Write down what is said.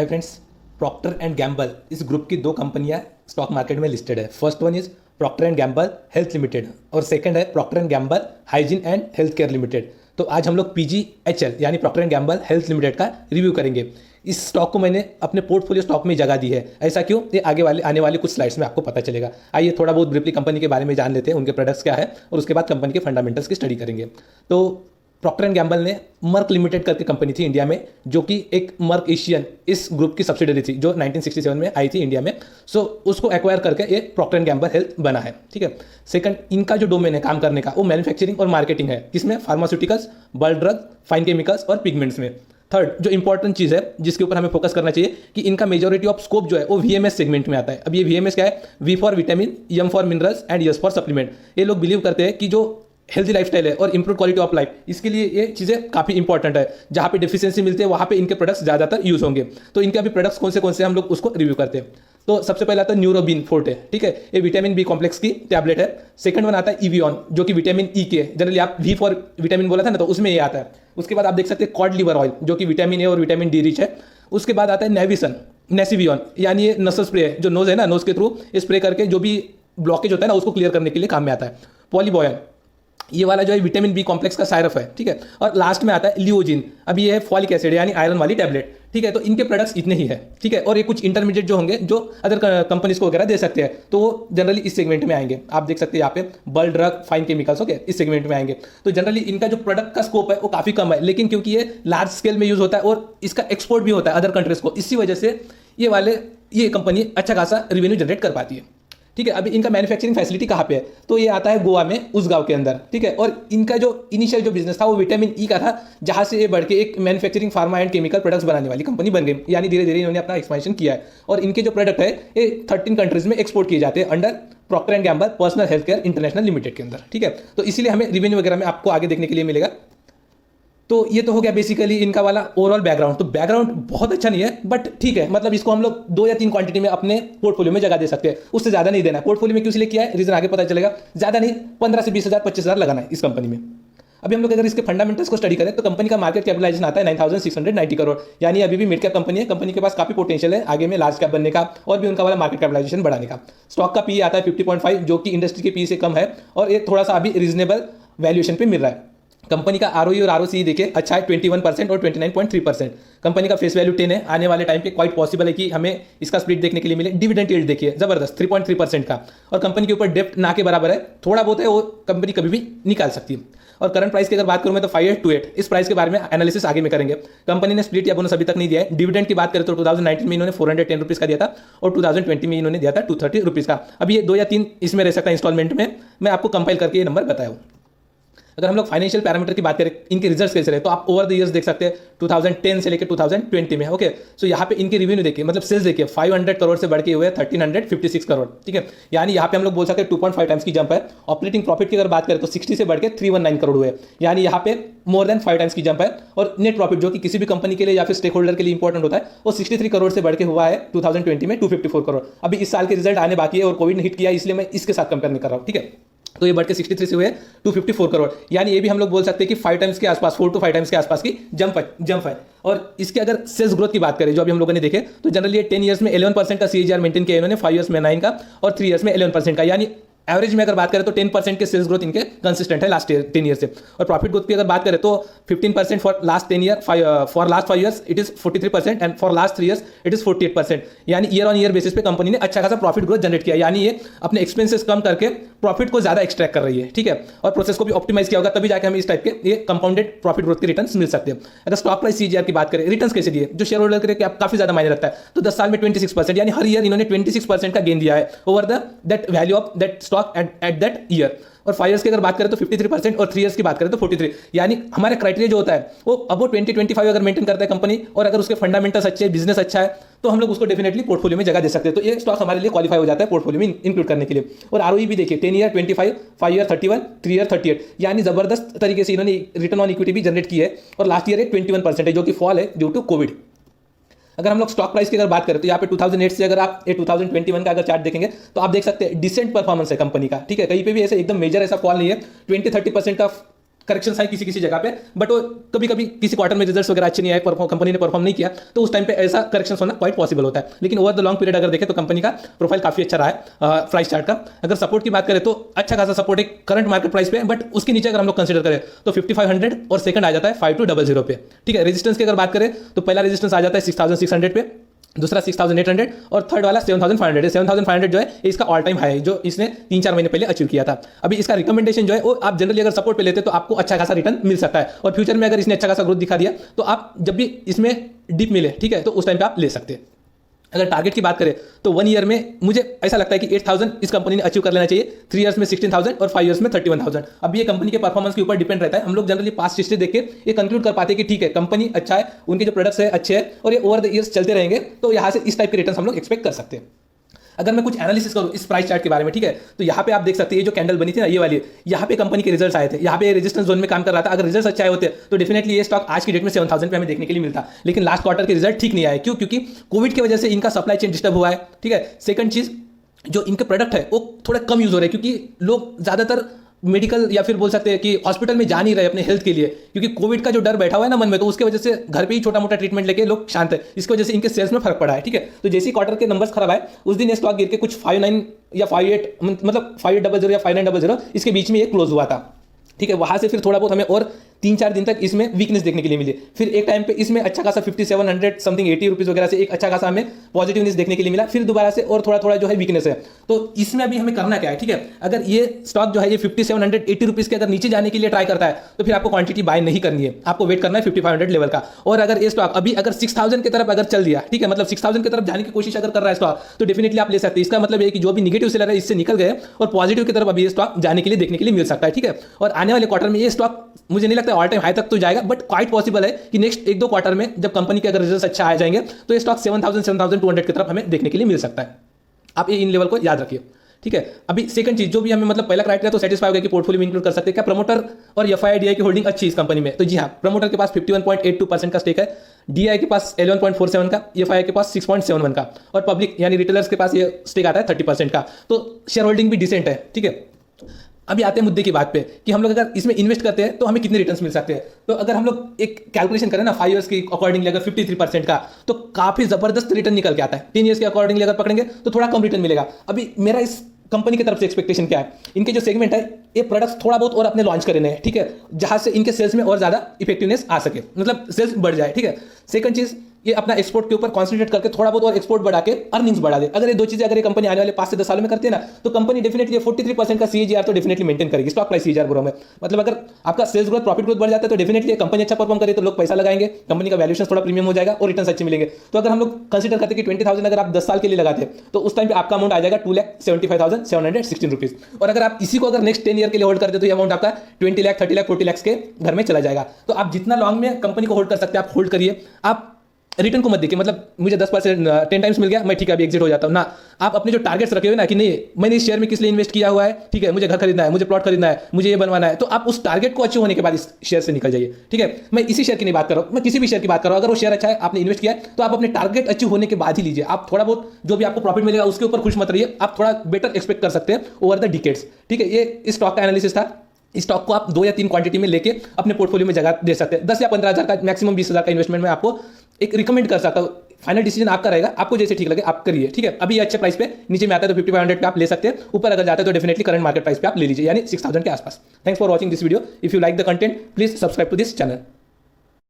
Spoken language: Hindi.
Hi friends, Procter and Gamble इस ग्रुप की दो कंपनियां स्टॉक मार्केट में लिस्टेड है। First one is Procter and Gamble health limited और सेकंड है Procter and Gamble hygiene and health care limited. तो आज हम लोग PGHL यानी Procter and Gamble health limited का रिव्यू करेंगे। इस स्टॉक को मैंने अपने पोर्टफोलियो स्टॉक में जगह दी है। ऐसा क्यों, ये आने वाले कुछ स्लाइड्स में आपको पता चलेगा। आइए थोड़ा बहुत ब्रीफली कंपनी के बारे में जान लेते हैं, उनके प्रोडक्ट्स क्या है और उसके बाद कंपनी के फंडामेंटल्स की स्टडी करेंगे। तो प्रॉक्टर एंड गैम्बल ने मर्क लिमिटेड करके कंपनी थी इंडिया में, जो कि एक मर्क एशियन इस ग्रुप की सब्सिडरी थी जो 1967 में आई थी इंडिया में। सो उसको एक्वायर करके ये प्रॉक्टर एंड गैम्बल हेल्थ बना है। ठीक है। सेकंड, इनका जो डोमेन है काम करने का वो मैन्युफैक्चरिंग और मार्केटिंग है, किसमें? Pharmaceuticals, bulk drug, fine chemicals और पिगमेंट्स में। थर्ड, जो इंपॉर्टेंट चीज़ है जिसके ऊपर हमें फोकस करना चाहिए कि इनका मेजॉरिटी ऑफ स्कोप जो है वो VMS सेगमेंट में आता है। अब ये VMS क्या है? V for vitamin, M for minerals and S for supplement. ये लोग बिलीव करते हैं कि जो हेल्थी लाइफस्टाइल है और इंप्रूव क्वालिटी ऑफ लाइफ, इसके लिए ये चीज़ें काफ़ी इंपॉर्टेंट है। जहाँ पे डिफिशियंसी मिलती है वहाँ पे इनके प्रोडक्ट्स ज़्यादातर यूज़ होंगे। तो इनके अभी प्रोडक्ट्स कौन से हम लोग उसको रिव्यू करते हैं। तो सबसे पहले आता है न्यूरोबिन फोर्टे। ठीक है, ये विटामिन B कॉम्प्लेक्स की टैबलेट है। सेकंड वन आता है इवियन, जो कि विटामिन E के, जनरली आप V फॉर विटामिन बोला था ना, तो उसमें ये आता है। उसके बाद आप देख सकते हैं कॉड लिवर ऑयल, जो कि विटामिन A और विटामिन D रिच है। उसके बाद आता है नेविसन, नेसिवियन, यानी ये नसल स्प्रे है, जो नोज है ना, नोज के थ्रू स्प्रे करके जो भी ब्लॉकेज होता है ना उसको क्लियर करने के लिए काम में आता है। पॉलीबॉयन, ये वाला जो है विटामिन B कॉम्प्लेक्स का साइरप है। ठीक है। और लास्ट में आता है लियोजिन, अब ये है फॉलिक एसिड यानी आयरन वाली टैबलेट। ठीक है। तो इनके प्रोडक्ट्स इतने ही है। ठीक है। और ये कुछ इंटरमीडिएट जो होंगे जो अदर कंपनीज को वगैरह दे सकते हैं, तो वो जनरली इस सेगमेंट में आएंगे। आप देख सकते हैं यहाँ पे bulk drug, fine chemicals, okay, इस सेगमेंट में आएंगे। तो जनरली इनका जो प्रोडक्ट का स्कोप है वो काफी कम है, लेकिन क्योंकि ये लार्ज स्केल में यूज होता है और इसका एक्सपोर्ट भी होता है अदर कंट्रीज को, इसी वजह से ये कंपनी अच्छा खासा रेवेन्यू जनरेट कर पाती है। ठीक है। अभी इनका मैन्युफैक्चरिंग फैसिलिटी कहाँ पे है? तो ये आता है गोवा में, उस गांव के अंदर। ठीक है। और इनका जो इनिशियल जो बिजनेस था वो विटामिन E का था, जहां से ये बढ़ के एक manufacturing pharma and chemical products बनाने वाली कंपनी बन गई। यानी धीरे धीरे इन्होंने अपना एक्सपेंशन किया है और इनके जो प्रोडक्ट है ये 13 कंट्रीज में एक्सपोर्ट किए जाते हैं under Procter and Gamble personal health care international limited के अंदर। ठीक है। तो इसीलिए हमें रेवेन्यू वगैरह में आपको आगे देखने के लिए मिलेगा। तो ये तो हो गया बेसिकली इनका वाला ओवरऑल बैकग्राउंड। तो बैकग्राउंड बहुत अच्छा नहीं है, बट ठीक है, मतलब इसको हम लोग 2 या 3 क्वांटिटी में अपने पोर्टफोलियो में जगह दे सकते हैं, उससे ज़्यादा नहीं देना। पोर्टफोलियो में क्यों इसलिए किया है, रीजन आगे पता चलेगा। ज़्यादा नहीं, 15 से 20 हज़ार 25 हज़ार लगाना है इस कंपनी में। अभी हम लोग अगर इसके फंडामेंटल्स को स्टडी करें तो कंपनी का मार्केट कैपिटलाइजेशन आता है 9690 करोड़, यानी अभी भी मिड कैप कंपनी है। कंपनी के पास काफी पोटेंशियल है आगे में लार्ज कैप बनने का और भी उनका वाला मार्केट कैपिटलाइजेशन बढ़ाने का। स्टॉक का पी आता है 50.5, जो कि इंडस्ट्री के पी से कम है और ये थोड़ा सा अभी रीजनेबल वैल्यूएशन पे मिल रहा है। कंपनी का ROE और ROCE देखिए अच्छा है, 21% और 29.3%। कंपनी का फेस वैल्यू 10 है। आने वाले टाइम पे क्वाइट पॉसिबल है कि हमें इसका स्प्लिट देखने के लिए मिले। डिविडेंड यील्ड देखिए जबरदस्त 3.3% का, और कंपनी के ऊपर डेप्ट ना के बराबर है, थोड़ा बहुत है, वो कंपनी कभी भी निकाल सकती है। और करंट प्राइस की अगर बात करूं मैं तो 5828, इस प्राइस के बारे में एनालिसिस आगे में करेंगे। कंपनी ने स्प्लिट या बोनस अभी तक नहीं दिया है। डिविडेंड की बात करें तो 2019 में इन्होंने 410 रुपीज का दिया था और 2020 में इन्होंने दिया था 230 रुपीज का। अभी ये 2 या 3 इसमें रह सकता है इंस्टॉलमेंट में, मैं आपको कंपाइल करके ये नंबर बताया हूँ। अगर हम लोग फाइनेंशियल पैरामीटर की बात करें, इनके रिजल्ट्स कैसे रहे, तो आप ओवर द इयर्स देख सकते हैं 2010 से लेकर 2020 में। ओके, सो यहाँ पे इनके रिवेन्यू देखिए, मतलब सेल्स देखिए 500 करोड़ से बढ़ के हुए 1356 करोड़। ठीक है, यानी यहाँ पे हम लोग बोल सकते हैं 2.5 टाइम्स की जंप है। ऑपरेटिंग प्रॉफिट की अगर बात करें तो 60 से बढ़ के 319 करोड़ हुए, यानी यहाँ पे मोर देन 5 टाइम्स की जंप है। और नेट प्रॉफिट जो कि किसी भी कंपनी के लिए या फिर स्टेक होल्डर के लिए इंपॉर्टेंट होता है, वो 63 करोड़ से बढ़ के हुआ है 2020 में 254 करोड़। अभी इस साल के रिजल्ट आने बाकी है और कोविड ने हिट किया, इसलिए मैं इसके साथ कंपेयर नहीं कर रहा हूँ। ठीक है, तो ये बढ़ के 63 से हुए 254 करोड़, यानी ये भी हम लोग बोल सकते हैं कि 5 टाइम्स के आसपास, 4 to 5 टाइम्स के आसपास की जंप है। और इसके अगर सेल्स ग्रोथ की बात करें जो अभी हम लोगों ने देखे, तो जनरली 10 ईयर्स में 11% का CAGR मेंटेन किया इन्होंने, 5 ईयर्स में 9 का और 3 ईयर्स में 11% का, यानी एवरेज में अगर बात करें तो 10% के सेल्स ग्रोथ इनके कंसिस्टेंट है लास्ट 10 ईयर से। और प्रॉफिट ग्रोथ की अगर बात करें तो 15% for last 10 year, for last 5 years it is 43% and for last 3 years it is 48%, यानी ईयर ऑन ईयर बेसिस पे कंपनी ने अच्छा खासा प्रॉफिट ग्रोथ जनरेट किया, यानी ये अपने एक्सपेंसेस कम करके प्रॉफिट को ज्यादा एक्सट्रैक्ट कर रही है। ठीक है, और प्रोसेस को भी ऑप्टिमाइज किया होगा, तभी जाकर हमें इस टाइप के ये कंपाउंडेड प्रॉफिट ग्रोथ के रिटर्न्स मिल सकते हैं। अगर स्टॉक प्राइस CAGR की बात करें, रिटर्न्स कैसे दिए, जो शेयर होल्डर के काफी ज्यादा मायने रखता है, तो 10 साल में 26%, यानी हर ईयर इन्होंने 26% का गेन दिया है over that value of that stock at that year. और 5 ईयर्स की अगर बात करें तो 53% और 3 ईयर्स की बात करें तो 43, यानी हमारे क्राइटेरिया जो होता है वो अब वो 20-25 अगर मेंटेन करता है कंपनी, और अगर उसके फंडामेंटल्स अच्छे हैं, बिजनेस अच्छा है, तो हम लोग उसको डेफिनेटली पोर्टफोलियो में जगह दे सकते हैं। तो ये स्टॉक हमारे लिए क्वालिफाई हो जाता है पोर्टफोलियो में इंक्लूड करने के लिए। और ROE भी देखिए 10 ईयर 25, 5 ईयर 31, 3 ईयर 38, यानी जबरदस्त तरीके से इन्होंने रिटर्न ऑन इक्विटी भी जनरेट की है। और लास्ट ईयर 21% है, जो कि फॉल है ड्यू टू कोविड। अगर हम लोग स्टॉक प्राइस की अगर बात करें तो यहाँ पे 2008 से अगर आप 2021 का अगर चार्ट देखेंगे तो आप देख सकते हैं डिसेंट परफॉर्मेंस है कंपनी का। ठीक है, कहीं पे भी ऐसे एकदम मेजर ऐसा फॉल नहीं है। 20-30% का करेक्शन है किसी किसी जगह पे, बट वो कभी कभी किसी क्वार्टर में रिजल्ट्स वगैरह अच्छे नहीं आए, कंपनी ने परफॉर्म नहीं किया, तो उस टाइम पे ऐसा करेक्शन होना क्वाइट पॉसिबल होता है। लेकिन ओवर द लॉन्ग पीरियड अगर देखें तो कंपनी का प्रोफाइल काफी अच्छा रहा है प्राइस चार्ट का। अगर सपोर्ट की बात करें तो अच्छा खासा सपोर्ट एक करंट मार्केट प्राइस पे, बट उसके नीचे अगर हम लोग कंसिडर करें तो 5500 और सेकंड आ जाता है 5200 पे, ठीक है। रेजिस्टेंस की अगर बात करें तो पहला रेजिस्टेंस आ जाता है 6600 पे, दूसरा 6800 और थर्ड वाला 7500 है। 7500 जो है इसका ऑल टाइम हाई है जो इसने 3-4 महीने पहले अचीव किया था। अभी इसका रिकमेंडेशन जो है वो आप जनरली अगर सपोर्ट पे लेते तो आपको अच्छा खासा रिटर्न मिल सकता है, और फ्यूचर में अगर इसने अच्छा खासा ग्रोथ दिखा दिया तो आप जब भी इसमें डिप मिले, ठीक है, तो उस टाइम पे आप ले सकते हैं। अगर टारगेट की बात करें तो 1 ईयर में मुझे ऐसा लगता है कि 8000 इस कंपनी ने अचीव कर लेना चाहिए, 3 इयर्स में 16000 और 5 इयर्स में 31000। अब ये कंपनी के परफॉर्मेंस के ऊपर डिपेंड रहता है। हम लोग जनरली पास्ट हिस्ट्री देख के ये कंक्लूड कर पाते हैं कि ठीक है कंपनी अच्छा है, उनके जो प्रोडक्ट्स है अच्छे हैं और ये ओवर द ईयर्स चलते रहेंगे, तो यहाँ से इस टाइप के रिटर्न हम लोग एक्सपेक्ट कर सकते हैं। अगर मैं कुछ एनालिसिस करूं इस प्राइस चार्ट के बारे में, ठीक है, तो यहाँ पे आप देख सकते हैं ये जो कैंडल बनी थी ना, ये वाली, यहाँ पे कंपनी के रिजल्ट्स आए थे, यहाँ पे रेजिस्टेंस जोन में काम कर रहा था। अगर रिजल्ट्स अच्छे आए होते तो डेफिनेटली ये स्टॉक आज की डेट में 7000 पे हमें देखने के लिए मिलता, लेकिन लास्ट क्वार्टर के रिजल्ट ठीक नहीं आए। क्यों? क्योंकि कोविड की वजह से इनका सप्लाई चेन डिस्टर्ब हुआ है, ठीक है। सेकंड चीज, जो इनके प्रोडक्ट है वो थोड़ा कम यूज हो रहे हैं, क्योंकि लोग ज्यादातर मेडिकल या फिर बोल सकते हैं कि हॉस्पिटल में जा नहीं रहे अपने हेल्थ के लिए, क्योंकि कोविड का जो डर बैठा हुआ है ना मन में, तो उसके वजह से घर पे ही छोटा मोटा ट्रीटमेंट लेके लोग शांत है। इसकी वजह से इनके सेल्स में फर्क पड़ा है, ठीक है। तो जैसे ही क्वार्टर के नंबर्स खराब आए उस दिन ये स्टॉक गिर के कुछ 59 या 58 मतलब 5800 या 5900 इसके बीच में ये क्लोज हुआ था, ठीक है। वहां से फिर थोड़ा बहुत हमें और 3-4 दिन तक इसमें वीकनेस देखने के लिए मिली। फिर एक टाइम पे इसमें अच्छा खासा 5700 समथिंग 80 रुपीज वगैरह से एक अच्छा खासा हमें पॉजिटिवनेस देखने के लिए मिला, फिर दोबारा से और थोड़ा थोड़ा जो है वीकनेस है। तो इसमें अभी हमें करना क्या है, ठीक है। अगर ये स्टॉक जो है ये 5780 रुपीज के अगर नीचे जाने के लिए ट्राई करता है तो फिर आपको क्वांटिटी बाय नहीं करनी है, आपको वेट करना है 5500 लेवल का। और अगर ये स्टॉक अभी अगर 6000 की तरफ अगर चल दिया, ठीक है, मतलब 6000 की तरफ जाने की कोशिश अगर कर रहा है स्टॉक, तो डेफिनेटली आप ले सकते हैं। इसका मतलब है कि जो भी निगेटिव सेलर है इससे निकल गए और पॉजिटिव की तरफ अभी ये स्टॉक जाने के लिए देखने के लिए मिल सकता है, ठीक है। और आने वाले क्वार्टर में ये स्टॉक मुझे नहीं लगता ऑल टाइम हाई तक तो जाएगा, बट क्वाइट पॉसिबल है कि नेक्स्ट 1-2 क्वार्टर में जब कंपनी के अगर रिजल्ट्स अच्छा आ जाएंगे तो ये स्टॉक 7200 की तरफ हमें देखने के लिए मिल सकता है। आप ये इन लेवल को याद रखिए, ठीक है। अभी सेकंड चीज जो भी हमें मतलब पहला क्राइटेरिया तो सेटिस्फाई हो गया कि पोर्टफोलियो में इंक्लूड कर सकते हैं क्या प्रमोटर और एफआईआई की होल्डिंग अच्छी इस कंपनी में, तो जी हाँ, प्रमोटर के पास 51.82% का स्टेक है, डीआई के पास 11.47 का, एफआईआई के पास 6.71 का, और पब्लिक यानी रिटेलर्स के पास ये स्टेक आता है 30% का। तो शेयर होल्डिंग भी डिसेंट है, ठीक है। अभी आते हैं मुद्दे की बात पे कि हम लोग अगर इसमें इन्वेस्ट करते हैं तो हमें कितने रिटर्न्स मिल सकते हैं। तो अगर हम लोग एक कैलकुलेशन करें ना 5 इयर्स की अकॉर्डिंगली अगर 53% का, तो काफी जबरदस्त रिटर्न निकल के आता है। 10 इयर्स के अकॉर्डिंगली अगर पकड़ेंगे तो थोड़ा कम रिटर्न मिलेगा। अभी मेरा इस कंपनी की तरफ से एक्सपेक्टेशन क्या है, इनके जो सेगमेंट है ये प्रोडक्ट्स थोड़ा बहुत और अपने लॉन्च करने हैं, ठीक है, जहां से इनके सेल्स में और ज्यादा इफेक्टिवनेस आ सके, मतलब सेल्स बढ़ जाए, ठीक है। सेकंड चीज, ये अपना एक्सपोर्ट के ऊपर कॉन्सेंट्रेट करके थोड़ा बहुत और एक्सपोर्ट बढ़ा के अर्निंग्स बढ़ा दे। अगर ये दो चीजें अगर ये कंपनी आने वाले 5 से 10 सालों में करती है ना, तो कंपनी डेफिनेटली 43% का सीएजीआर तो डेफिनेटली मेंटेन करेगी स्टॉक प्राइस सीएजीआर ग्रोथ में। मतलब अगर आपका सेल्स ग्रोथ प्रॉफिट ग्रोथ बढ़ जाता है तो डेफिनेटली कंपनी अच्छा परफॉर्म करे तो लोग पैसा लगाएंगे, कंपनी का वैल्यूएशन थोड़ा प्रीमियम हो जाएगा और रिटर्न अच्छे मिलेंगे। तो अगर हम लोग कंसिडर करते हैं कि 20,000 अगर आप 10 साल के लिए लगाते हैं तो उस टाइम पे आपका अमाउंट आ जाएगा 2,75,716 रुपीज। और अगर आप इसी को अगर नेक्स्ट 10 ईयर के लिए होल्ड करते तो ये अमाउंट आपका 20 लाख 30 लाख 40 लाख के घर में चला जाएगा। तो आप जितना लॉन्ग में कंपनी को होल्ड कर सकते हैं आप होल्ड करिए, आप रिटर्न को मत देखिए मतलब मुझे 10% 10 टाइम्स मिल गया मैं ठीक है अभी एग्जिट हो जाता हूँ ना। आप अपने जो टारगेट्स रखे हुए ना कि नहीं मैंने इस शेयर में किस लिए इन्वेस्ट किया हुआ है, ठीक है, मुझे घर खरीदना है, मुझे प्लॉट खरीदना है, मुझे ये बनवाना है, तो आप उस टारगेट को अचीव होने के बाद इस शेयर से निकल जाइए, ठीक है। मैं इसी शेयर की नहीं बात कर रहा हूँ, मैं किसी भी शेयर की बात कर रहा हूँ। अगर वो शेयर अच्छा है आपने इन्वेस्ट किया है तो आप अपने टारगेट अचीव होने के बाद ही लीजिए। आप थोड़ा बहुत जो भी आपको प्रॉफिट मिलेगा उसके ऊपर खुश मत रहिए, आप थोड़ा बेटर एक्सपेक्ट कर सकते हैं ओवर द डिकेड्स, ठीक है। ये इस स्टॉक का एनालिसिस था। इस स्टॉक को आप 2 या 3 क्वांटिटी में लेके अपने पोर्टफोलियो में जगह दे सकते हैं। 10 या 15,000 का मैक्सिमम 20,000 का इन्वेस्टमेंट में आपको एक रिकमेंड कर सकता हूँ। फाइनल डिसीजन आपका रहेगा, आपको जैसे ठीक लगे आप करिए, ठीक है। अभी अच्छे प्राइस पे नीचे में आता है तो 5500 पे आप ले सकते हैं, ऊपर अगर जाते हैं तो डेफिनेटली करंट मार्केट प्राइस पे आप ले लीजिए यानी 6000 के आसपास। Thanks for watching this video. If you like the content please subscribe to this channel.